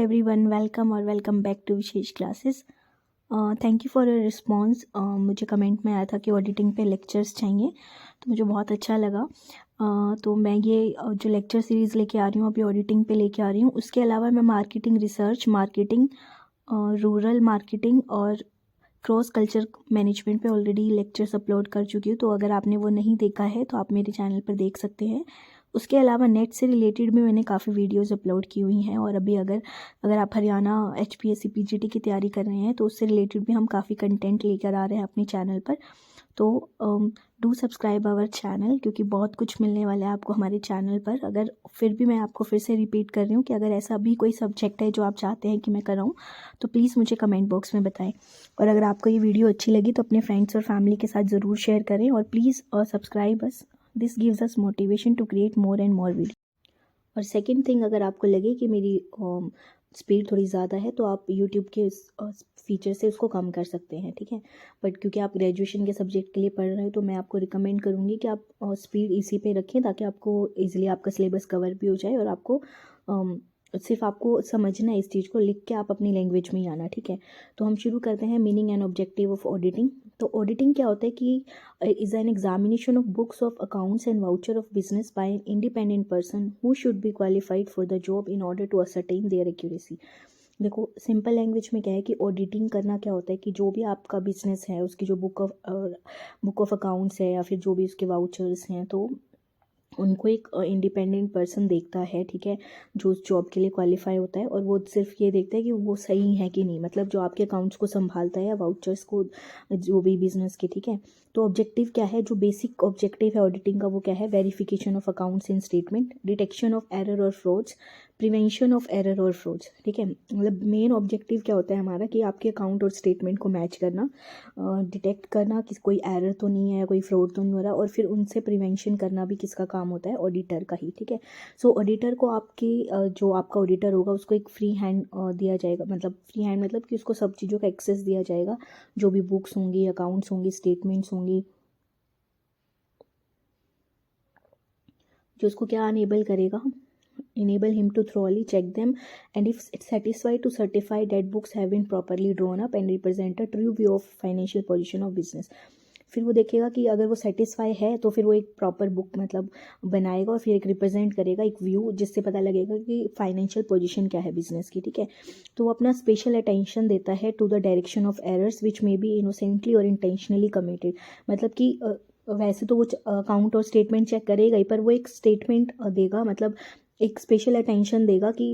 Everyone, welcome और welcome back to Vishesh classes. Thank you for your response. मुझे comment में आया था कि ऑडिटिंग पे लेक्चर्स चाहिए, तो मुझे बहुत अच्छा लगा। तो मैं ये जो लेक्चर सीरीज़ लेके आ रही हूँ अभी ऑडिटिंग पे लेके आ रही हूँ। उसके अलावा मैं marketing research, marketing, rural marketing और क्रॉस कल्चर मैनेजमेंट पे ऑलरेडी लेक्चर्स अपलोड कर चुकी हूँ। तो अगर आपने वो नहीं देखा है तो आप मेरे चैनल पर देख सकते हैं। उसके अलावा नेट से रिलेटेड भी मैंने काफ़ी वीडियोस अपलोड की हुई हैं। और अभी अगर आप हरियाणा HPSC PGT की तैयारी कर रहे हैं तो उससे रिलेटेड भी हम काफ़ी कंटेंट लेकर आ रहे हैं अपने चैनल पर। तो डू सब्सक्राइब आवर चैनल, क्योंकि बहुत कुछ मिलने वाला है आपको हमारे चैनल पर। अगर फिर भी मैं आपको फिर से रिपीट कर रही हूँ कि अगर ऐसा भी कोई सब्जेक्ट है जो आप चाहते हैं कि मैं कराऊँ तो प्लीज़ मुझे कमेंट बॉक्स में बताएं। और अगर आपको ये वीडियो अच्छी लगी तो अपने फ्रेंड्स और फैमिली के साथ ज़रूर शेयर करें और please subscribe us. This gives us motivation to create more and more video. और सेकंड थिंग, अगर आपको लगे कि मेरी स्पीड थोड़ी ज़्यादा है तो आप यूट्यूब के फीचर से उसको कम कर सकते हैं, ठीक है। बट क्योंकि आप ग्रेजुएशन के सब्जेक्ट के लिए पढ़ रहे हो तो मैं आपको रिकमेंड करूँगी कि आप स्पीड इसी पे रखें, ताकि आपको ईजिली आपका सिलेबस कवर भी हो जाए और आपको सिर्फ आपको समझना है इस चीज़ को, लिख के आप अपनी लैंग्वेज में ही आना, ठीक है। तो हम शुरू करते हैं। Meaning and objective of auditing. तो ऑडिटिंग क्या होता है कि is an examination of books of accounts and voucher of business by an independent person who should be qualified for the job in order to ascertain their accuracy। देखो simple language में क्या है कि auditing करना क्या होता है कि जो भी आपका बिजनेस है उसकी जो बुक ऑफ अकाउंट्स है या फिर जो भी उसके वाउचर्स हैं, तो उनको एक इंडिपेंडेंट पर्सन देखता है, ठीक है, जो उस जॉब के लिए क्वालिफाई होता है। और वो सिर्फ ये देखता है कि वो सही है कि नहीं, मतलब जो आपके अकाउंट्स को संभालता है या वाउचर्स को, जो भी बिजनेस के, ठीक है। तो ऑब्जेक्टिव क्या है, जो बेसिक ऑब्जेक्टिव है ऑडिटिंग का वो क्या है, verification of accounts in statement, detection of error और फ्रॉड्स, प्रिवेंशन ऑफ एरर और फ्रॉड्स, ठीक है। मतलब मेन ऑब्जेक्टिव क्या होता है हमारा कि आपके अकाउंट और स्टेटमेंट को मैच करना, डिटेक्ट करना कि कोई एरर तो नहीं है, कोई फ्रॉड तो नहीं हो रहा, और फिर उनसे प्रिवेंशन करना भी किसका काम होता है, ऑडिटर का ही, ठीक है। सो ऑडिटर को आपकी जो आपका ऑडिटर होगा उसको एक फ्री हैंड दिया जाएगा, मतलब फ्री हैंड मतलब कि उसको सब चीज़ों का एक्सेस दिया जाएगा, जो भी बुक्स होंगी, अकाउंट्स होंगी, स्टेटमेंट्स होंगी, जो उसको क्या अनेबल करेगा, enable him to thoroughly check them, and if it's satisfied to certify that books have been properly drawn up and represent a true view of financial position of business। फिर वो देखेगा कि अगर वो सेटिस्फाई है तो फिर वो एक प्रॉपर बुक मतलब बनाएगा और फिर एक रिप्रेजेंट करेगा एक व्यू, जिससे पता लगेगा कि फाइनेंशियल पोजीशन क्या है बिजनेस की, ठीक है। तो वो अपना स्पेशल अटेंशन देता है to the direction of errors which may be innocently और इंटेंशनली कमिटेड। मतलब कि वैसे तो वो अकाउंट और स्टेटमेंट चेक करेगा ही, पर वो एक स्टेटमेंट देगा, मतलब एक स्पेशल अटेंशन देगा कि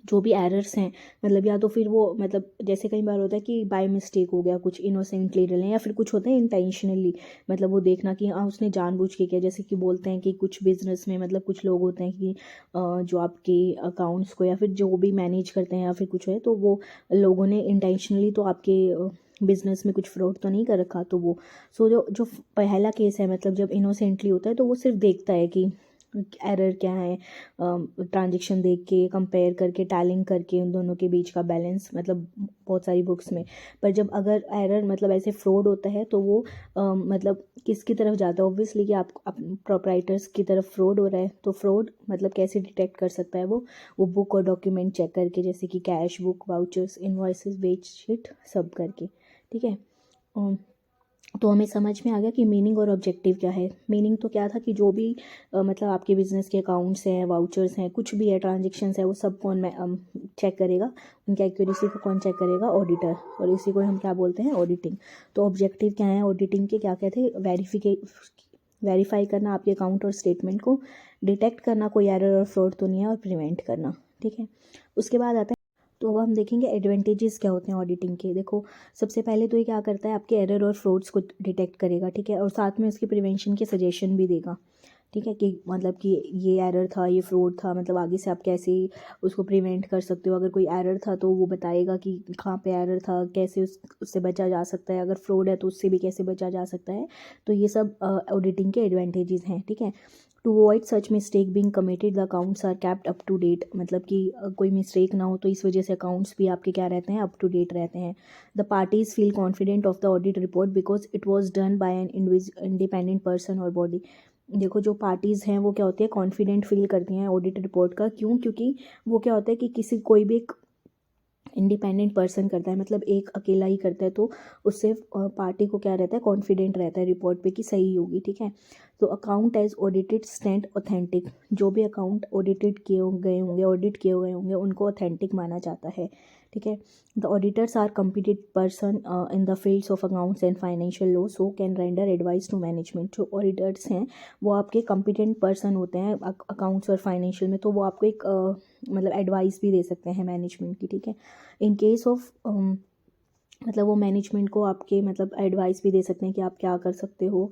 जो भी एरर्स हैं, मतलब या तो फिर वो मतलब जैसे कई बार होता है कि बाय मिस्टेक हो गया, कुछ इनोसेंटली ले लें, या फिर कुछ होता है इंटेंशनली, मतलब वो देखना कि हाँ उसने जानबूझ के किया। जैसे कि बोलते हैं कि कुछ बिजनेस में मतलब कुछ लोग होते हैं कि जो आपके अकाउंट्स को या फिर जो भी मैनेज करते हैं या फिर कुछ है, तो वो लोगों ने इंटेंशनली तो आपके बिजनेस में कुछ फ्रॉड तो नहीं कर रखा। तो वो जो जो पहला केस है, मतलब जब इनोसेंटली होता है तो वो सिर्फ देखता है कि एरर क्या है, ट्रांजेक्शन देख के, कंपेयर करके, टैलिंग करके उन दोनों के बीच का बैलेंस, मतलब बहुत सारी बुक्स में। पर जब अगर एरर मतलब ऐसे फ्रॉड होता है तो वो मतलब किसकी तरफ जाता है, ऑब्वियसली कि आप प्रोप्राइटर्स की तरफ फ्रॉड हो रहा है। तो फ्रॉड मतलब कैसे डिटेक्ट कर सकता है वो बुक और डॉक्यूमेंट चेक करके, जैसे कि cash book, vouchers, invoices, wage sheet, सब करके, ठीक है। तो हमें समझ में आ गया कि मीनिंग और ऑब्जेक्टिव क्या है। मीनिंग तो क्या था कि जो भी मतलब आपके बिजनेस के अकाउंट्स हैं, वाउचर्स हैं, कुछ भी है, ट्रांजेक्शन्स है, वो सब कौन चेक करेगा, उनकी एक्यूरेसी को कौन चेक करेगा, ऑडिटर। और इसी को हम क्या बोलते हैं, ऑडिटिंग। तो ऑब्जेक्टिव क्या है ऑडिटिंग के, क्या कहते हैं, वेरीफाई करना आपके अकाउंट और स्टेटमेंट को, डिटेक्ट करना कोई एरर और फ्रॉड तो नहीं है, और प्रिवेंट करना, ठीक है। उसके बाद आता है, तो अब हम देखेंगे एडवांटेजेस क्या होते हैं ऑडिटिंग के। देखो सबसे पहले तो ये क्या करता है, आपके एरर और फ्रॉड्स को डिटेक्ट करेगा, ठीक है, और साथ में उसकी प्रिवेंशन के सजेशन भी देगा, ठीक है, कि मतलब कि ये एरर था, ये फ्रॉड था, मतलब आगे से आप कैसे उसको प्रिवेंट कर सकते हो। अगर कोई एरर था तो वो बताएगा कि कहाँ पे एरर था, कैसे उससे बचा जा सकता है, अगर फ्रॉड है तो उससे भी कैसे बचा जा सकता है। तो ये सब ऑडिटिंग के एडवांटेजेस हैं, ठीक है। To avoid such mistake being committed the accounts are kept up to date, मतलब कि कोई मिस्टेक ना हो, तो इस वजह से अकाउंट्स भी आपके क्या रहते हैं, अप टू डेट रहते हैं। The parties feel confident of the audit report because it was done by an independent person और बॉडी, देखो जो पार्टीज़ हैं वो क्या होती है, कॉन्फिडेंट फील करती हैं ऑडिट रिपोर्ट का। क्यों? क्योंकि वो क्या होता है कि किसी कोई भी एक इंडिपेंडेंट पर्सन करता है, मतलब एक अकेला ही करता है, तो उससे पार्टी को क्या रहता है, कॉन्फिडेंट रहता है रिपोर्ट पे कि सही होगी, ठीक है। तो account as audited stand authentic, जो भी अकाउंट ऑडिटेड गए होंगे, ऑडिट किए गए होंगे, उनको ऑथेंटिक माना जाता है, ठीक है। The auditors are competent person in the fields of accounts and financial law, so can render advice to management. जो ऑडिटर्स हैं वो आपके कम्पिटेंट पर्सन होते हैं अकाउंट्स और फाइनेंशियल में, तो वो आपको एक मतलब एडवाइस भी दे सकते हैं मैनेजमेंट की, ठीक है। इन केस ऑफ मतलब वो मैनेजमेंट को आपके मतलब एडवाइस भी दे सकते हैं कि आप क्या कर सकते हो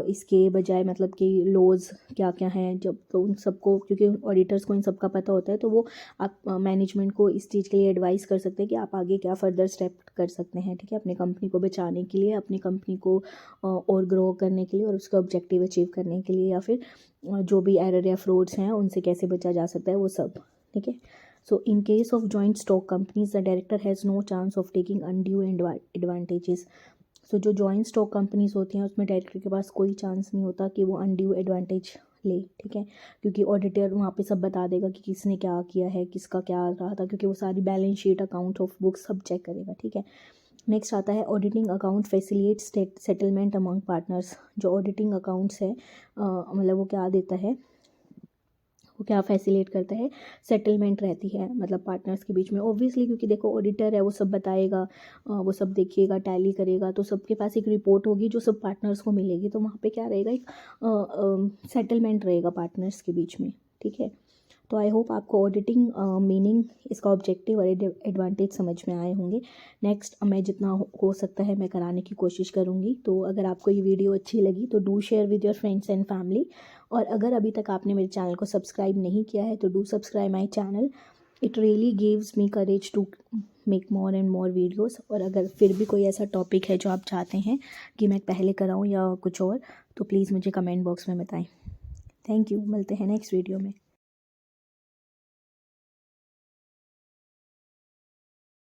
इसके बजाय, मतलब कि लॉज क्या क्या हैं जब, तो उन सबको, क्योंकि ऑडिटर्स को इन सब का पता होता है, तो वो आप मैनेजमेंट को इस चीज़ के लिए एडवाइस कर सकते हैं कि आप आगे क्या फर्दर स्टेप कर सकते हैं, ठीक है, अपनी कंपनी को बचाने के लिए, अपनी कंपनी को और ग्रो करने के लिए और उसका ऑब्जेक्टिव अचीव करने के लिए, या फिर जो भी एरर या फ्रॉड्स हैं उनसे कैसे बचा जा सकता है, वो सब, ठीक है। So in case of joint stock companies, the director has no chance of taking undue advantages. So जो joint stock companies होती हैं उसमें डायरेक्टर के पास कोई चांस नहीं होता कि वो undue advantage ले, ठीक है, क्योंकि ऑडिटर वहाँ पे सब बता देगा कि किसने क्या किया है, किसका क्या रहा था, क्योंकि वो सारी balance sheet, account of books सब चेक करेगा, ठीक है। नेक्स्ट आता है auditing account facilitates settlement among partners. जो ऑडिटिंग अकाउंट्स है मतलब वो क्या देता है, वो क्या फैसिलिटेट करता है, सेटलमेंट रहती है मतलब पार्टनर्स के बीच में, ऑब्वियसली, क्योंकि देखो ऑडिटर है वो सब बताएगा, वो सब देखिएगा, टैली करेगा, तो सबके पास एक रिपोर्ट होगी जो सब पार्टनर्स को मिलेगी, तो वहाँ पे क्या रहेगा, एक सेटलमेंट रहेगा पार्टनर्स के बीच में, ठीक है। तो आई होप आपको ऑडिटिंग मीनिंग, इसका ऑब्जेक्टिव और एडवांटेज समझ में आए होंगे। नेक्स्ट मैं जितना हो सकता है मैं कराने की कोशिश करूँगी। तो अगर आपको ये वीडियो अच्छी लगी तो do share with your friends and family, और अगर अभी तक आपने मेरे चैनल को सब्सक्राइब नहीं किया है तो do subscribe my channel. It really gives me courage to make more and more videos. और अगर फिर भी कोई ऐसा टॉपिक है जो आप चाहते हैं कि मैं पहले कराऊँ या कुछ और, तो प्लीज़ मुझे कमेंट बॉक्स में बताएं। थैंक यू, मिलते हैं नेक्स्ट वीडियो में।